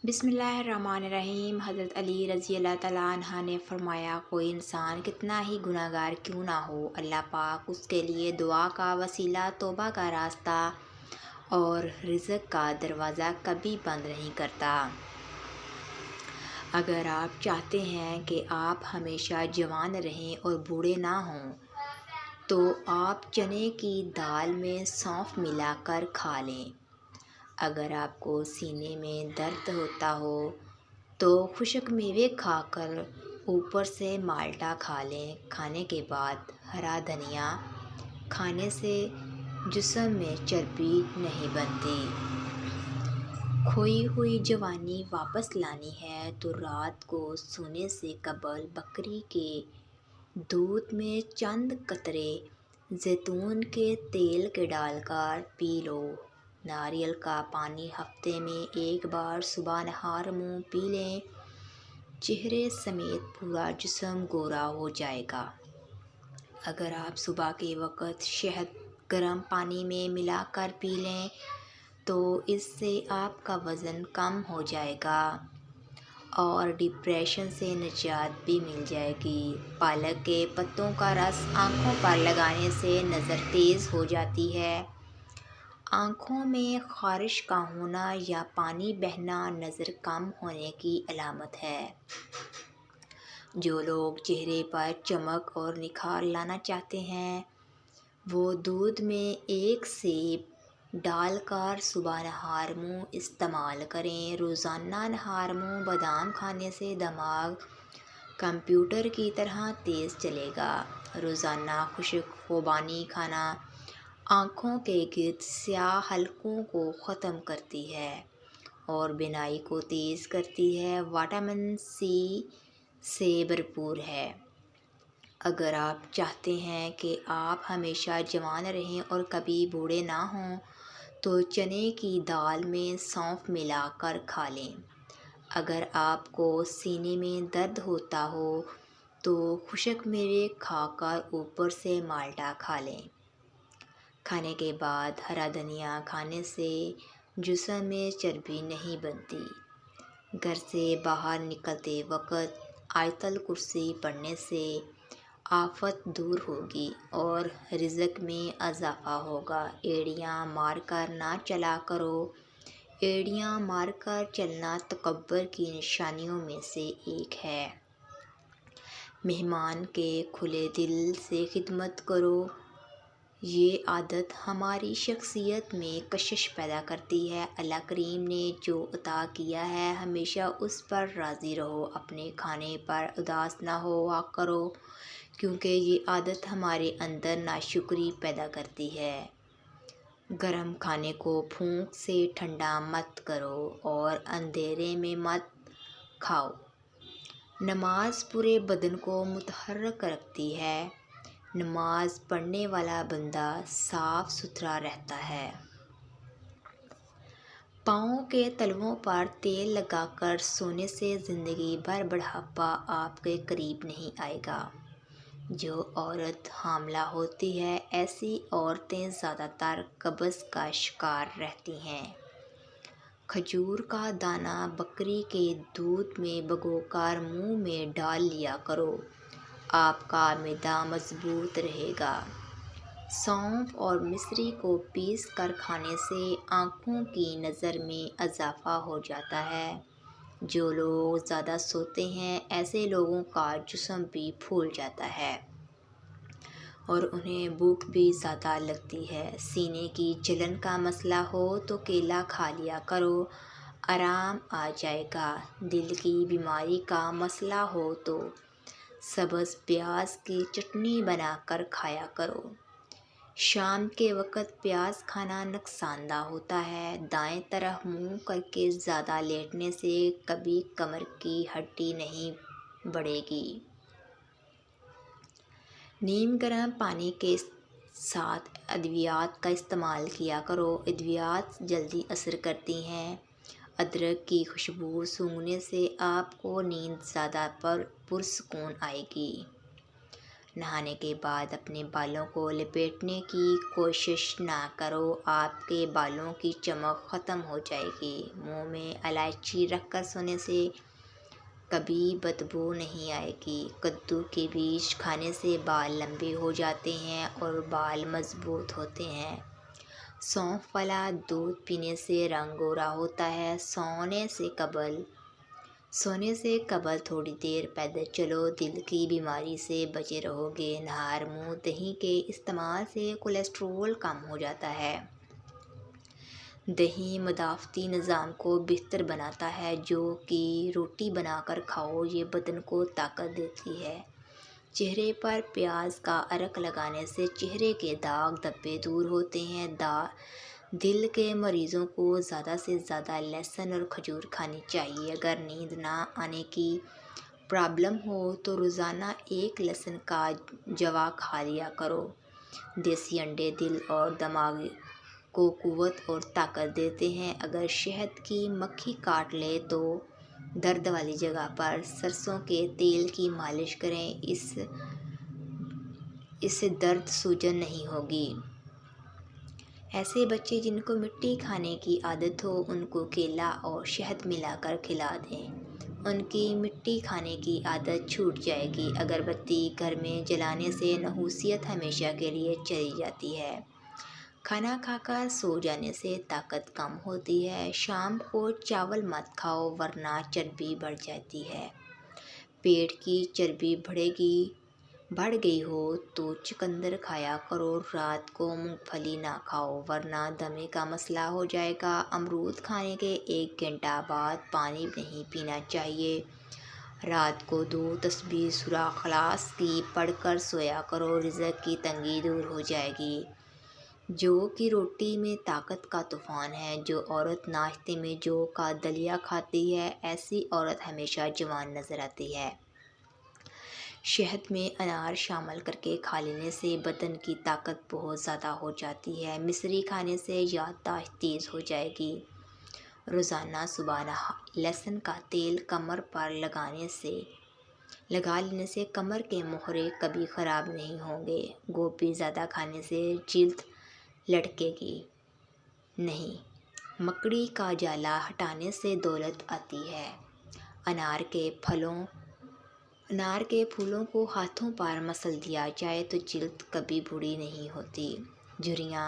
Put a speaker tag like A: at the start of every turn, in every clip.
A: بسم اللہ الرحمن الرحیم۔ حضرت علی رضی اللہ تعالیٰ عنہ نے فرمایا، کوئی انسان کتنا ہی گناہ گار کیوں نہ ہو، اللہ پاک اس کے لیے دعا کا وسیلہ، توبہ کا راستہ اور رزق کا دروازہ کبھی بند نہیں کرتا۔ اگر آپ چاہتے ہیں کہ آپ ہمیشہ جوان رہیں اور بوڑھے نہ ہوں تو آپ چنے کی دال میں سونف ملا کر کھا لیں۔ اگر آپ کو سینے میں درد ہوتا ہو تو خشک میوے کھا کر اوپر سے مالٹا کھا لیں۔ کھانے کے بعد ہرا دھنیا کھانے سے جسم میں چربی نہیں بنتی۔ کھوئی ہوئی جوانی واپس لانی ہے تو رات کو سونے سے قبل بکری کے دودھ میں چند قطرے زیتون کے تیل کے ڈال کر پی لو۔ ناریل کا پانی ہفتے میں ایک بار صبح نہار منہ پی لیں، چہرے سمیت پورا جسم گورا ہو جائے گا۔ اگر آپ صبح کے وقت شہد گرم پانی میں ملا کر پی لیں تو اس سے آپ کا وزن کم ہو جائے گا اور ڈپریشن سے نجات بھی مل جائے گی۔ پالک کے پتوں کا رس آنکھوں پر لگانے سے نظر تیز ہو جاتی ہے۔ آنکھوں میں خارش کا ہونا یا پانی بہنا نظر کم ہونے کی علامت ہے۔ جو لوگ چہرے پر چمک اور نکھار لانا چاہتے ہیں وہ دودھ میں ایک سیب ڈال کر صبح نہار منہ استعمال کریں۔ روزانہ نہار منہ بادام کھانے سے دماغ کمپیوٹر کی طرح تیز چلے گا۔ روزانہ خشک خوبانی کھانا آنکھوں کے گرد سیاہ حلقوں کو ختم کرتی ہے اور بینائی کو تیز کرتی ہے۔ وٹامن سی سے بھرپور ہے۔ اگر آپ چاہتے ہیں کہ آپ ہمیشہ جوان رہیں اور کبھی بوڑھے نہ ہوں تو چنے کی دال میں سونف ملا کر کھا لیں۔ اگر آپ کو سینے میں درد ہوتا ہو تو خشک میوے کھا کر اوپر سے مالٹا کھا لیں۔ کھانے کے بعد ہرا دھنیا کھانے سے جسم میں چربی نہیں بنتی۔ گھر سے باہر نکلتے وقت آیت الکرسی پڑھنے سے آفت دور ہوگی اور رزق میں اضافہ ہوگا۔ ایڑیاں مار کر نہ چلا کرو۔ ایڑیاں مار کر چلنا تکبر کی نشانیوں میں سے ایک ہے۔ مہمان کے کھلے دل سے خدمت کرو۔ یہ عادت ہماری شخصیت میں کشش پیدا کرتی ہے۔ اللہ کریم نے جو عطا کیا ہے ہمیشہ اس پر راضی رہو۔ اپنے کھانے پر اداس نہ ہوا کرو کیونکہ یہ عادت ہمارے اندر ناشکری پیدا کرتی ہے۔ گرم کھانے کو پھونک سے ٹھنڈا مت کرو اور اندھیرے میں مت کھاؤ۔ نماز پورے بدن کو متحرک رکھتی ہے۔ نماز پڑھنے والا بندہ صاف ستھرا رہتا ہے۔ پاؤں کے تلوؤں پر تیل لگا کر سونے سے زندگی بھر بڑھاپا آپ کے قریب نہیں آئے گا۔ جو عورت حاملہ ہوتی ہے ایسی عورتیں زیادہ تر قبض کا شکار رہتی ہیں۔ کھجور کا دانہ بکری کے دودھ میں بھگو کر منہ میں ڈال لیا کرو، آپ کا معدہ مضبوط رہے گا۔ سونف اور مصری کو پیس کر کھانے سے آنکھوں کی نظر میں اضافہ ہو جاتا ہے۔ جو لوگ زیادہ سوتے ہیں ایسے لوگوں کا جسم بھی پھول جاتا ہے اور انہیں بھوک بھی زیادہ لگتی ہے۔ سینے کی جلن کا مسئلہ ہو تو کیلا کھا لیا کرو، آرام آ جائے گا۔ دل کی بیماری کا مسئلہ ہو تو سبز پیاز کی چٹنی بنا کر کھایا کرو۔ شام کے وقت پیاز کھانا نقصان دہ ہوتا ہے۔ دائیں طرف منہ کر کے زیادہ لیٹنے سے کبھی کمر کی ہڈی نہیں بڑھے گی۔ نیم گرم پانی کے ساتھ ادویات کا استعمال کیا کرو۔ ادویات جلدی اثر کرتی ہیں۔ ادرک کی خوشبو سونگھنے سے آپ کو نیند زیادہ پرسکون آئے گی۔ نہانے کے بعد اپنے بالوں کو لپیٹنے کی کوشش نہ کرو، آپ کے بالوں کی چمک ختم ہو جائے گی۔ منہ میں الائچی رکھ کر سونے سے کبھی بدبو نہیں آئے گی۔ کدو کے بیج کھانے سے بال لمبے ہو جاتے ہیں اور بال مضبوط ہوتے ہیں۔ سونف والا دودھ پینے سے رنگ گورا ہوتا ہے۔ سونے سے قبل تھوڑی دیر پیدل چلو، دل کی بیماری سے بچے رہو گے۔ نہار منہ دہی کے استعمال سے کولیسٹرول کم ہو جاتا ہے۔ دہی مدافعتی نظام کو بہتر بناتا ہے، جو کہ روٹی بنا کر کھاؤ، یہ بدن کو طاقت دیتی ہے۔ چہرے پر پیاز کا عرق لگانے سے چہرے کے داغ دھبے دور ہوتے ہیں۔ دل کے مریضوں کو زیادہ سے زیادہ لہسن اور کھجور کھانی چاہیے۔ اگر نیند نہ آنے کی پرابلم ہو تو روزانہ ایک لہسن کا جوا کھا لیا کرو۔ دیسی انڈے دل اور دماغ کو قوت اور طاقت دیتے ہیں۔ اگر شہد کی مکھی کاٹ لے تو درد والی جگہ پر سرسوں کے تیل کی مالش کریں، اس سے درد سوجن نہیں ہوگی۔ ایسے بچے جن کو مٹی کھانے کی عادت ہو، ان کو کیلا اور شہد ملا کر کھلا دیں، ان کی مٹی کھانے کی عادت چھوٹ جائے گی۔ اگر بتی گھر میں جلانے سے نحوست ہمیشہ کے لیے چلی جاتی ہے۔ کھانا کھا کر سو جانے سے طاقت کم ہوتی ہے۔ شام کو چاول مت کھاؤ ورنہ چربی بڑھ جاتی ہے۔ پیٹ کی چربی بڑھ گئی ہو تو چقندر کھایا کرو۔ رات کو مونگ پھلی نہ کھاؤ ورنہ دمے کا مسئلہ ہو جائے گا۔ امرود کھانے کے 1 گھنٹہ بعد پانی نہیں پینا چاہیے۔ رات کو 2 تسبیح سورہ اخلاص کی پڑھ کر سویا کرو، رزق کی تنگی دور ہو جائے گی۔ جو کہ روٹی میں طاقت کا طوفان ہے۔ جو عورت ناشتے میں جو کا دلیا کھاتی ہے، ایسی عورت ہمیشہ جوان نظر آتی ہے۔ شہد میں انار شامل کرکے کھا لینے سے بدن کی طاقت بہت زیادہ ہو جاتی ہے۔ مصری کھانے سے یادداشت تیز ہو جائے گی۔ روزانہ صبح لہسن کا تیل کمر پر لگا لینے سے کمر کے مہرے کبھی خراب نہیں ہوں گے۔ گوبھی زیادہ کھانے سے جلد لڑکے گی نہیں۔ مکڑی کا جالا ہٹانے سے دولت آتی ہے۔ انار کے پھولوں کو ہاتھوں پر مسل دیا جائے تو جلد کبھی بوڑھی نہیں ہوتی۔ جھریاں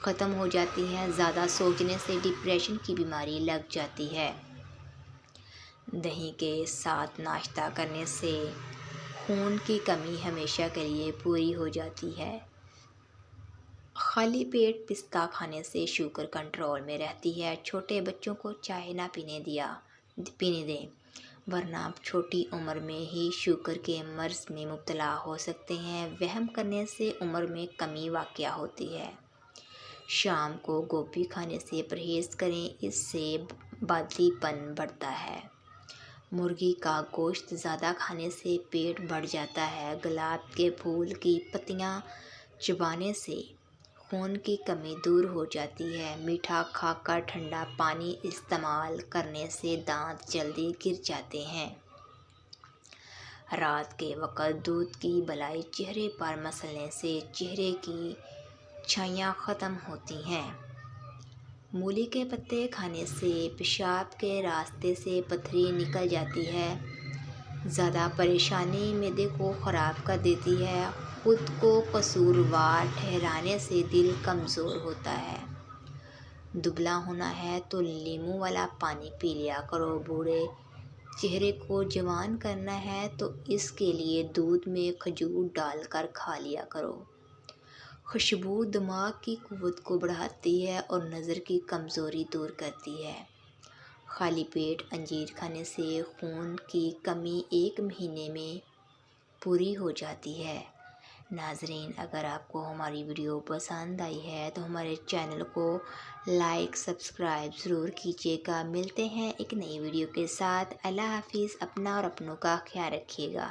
A: ختم ہو جاتی ہیں۔ زیادہ سوچنے سے ڈپریشن کی بیماری لگ جاتی ہے۔ دہی کے ساتھ ناشتہ کرنے سے خون کی کمی ہمیشہ کے لیے پوری ہو جاتی ہے۔ خالی پیٹ پستہ کھانے سے شوگر کنٹرول میں رہتی ہے۔ چھوٹے بچوں کو چائے نہ پینے دیں ورنہ چھوٹی عمر میں ہی شوگر کے مرض میں مبتلا ہو سکتے ہیں۔ وہم کرنے سے عمر میں کمی واقع ہوتی ہے۔ شام کو گوبھی کھانے سے پرہیز کریں، اس سے بادلی پن بڑھتا ہے۔ مرغی کا گوشت زیادہ کھانے سے پیٹ بڑھ جاتا ہے۔ گلاب کے پھول کی پتیاں چبانے سے خون کی کمی دور ہو جاتی ہے۔ میٹھا کھا کر ٹھنڈا پانی استعمال کرنے سے دانت جلدی گر جاتے ہیں۔ رات کے وقت دودھ کی بالی چہرے پر مسلنے سے چہرے کی چھائیاں ختم ہوتی ہیں۔ مولی کے پتے کھانے سے پیشاب کے راستے سے پتھری نکل جاتی ہے۔ زیادہ پریشانی معدے کو خراب کر دیتی ہے۔ خود کو قصوروار ٹھہرانے سے دل کمزور ہوتا ہے۔ دبلا ہونا ہے تو لیموں والا پانی پی لیا کرو۔ بوڑھے چہرے کو جوان کرنا ہے تو اس کے لیے دودھ میں کھجور ڈال کر کھا لیا کرو۔ خوشبو دماغ کی قوت کو بڑھاتی ہے اور نظر کی کمزوری دور کرتی ہے۔ خالی پیٹ انجیر کھانے سے خون کی کمی 1 مہینے میں پوری ہو جاتی ہے۔ ناظرین، اگر آپ کو ہماری ویڈیو پسند آئی ہے تو ہمارے چینل کو لائک سبسکرائب ضرور کیجیے گا۔ ملتے ہیں ایک نئی ویڈیو کے ساتھ۔ اللہ حافظ۔ اپنا اور اپنوں کا خیال رکھیے گا۔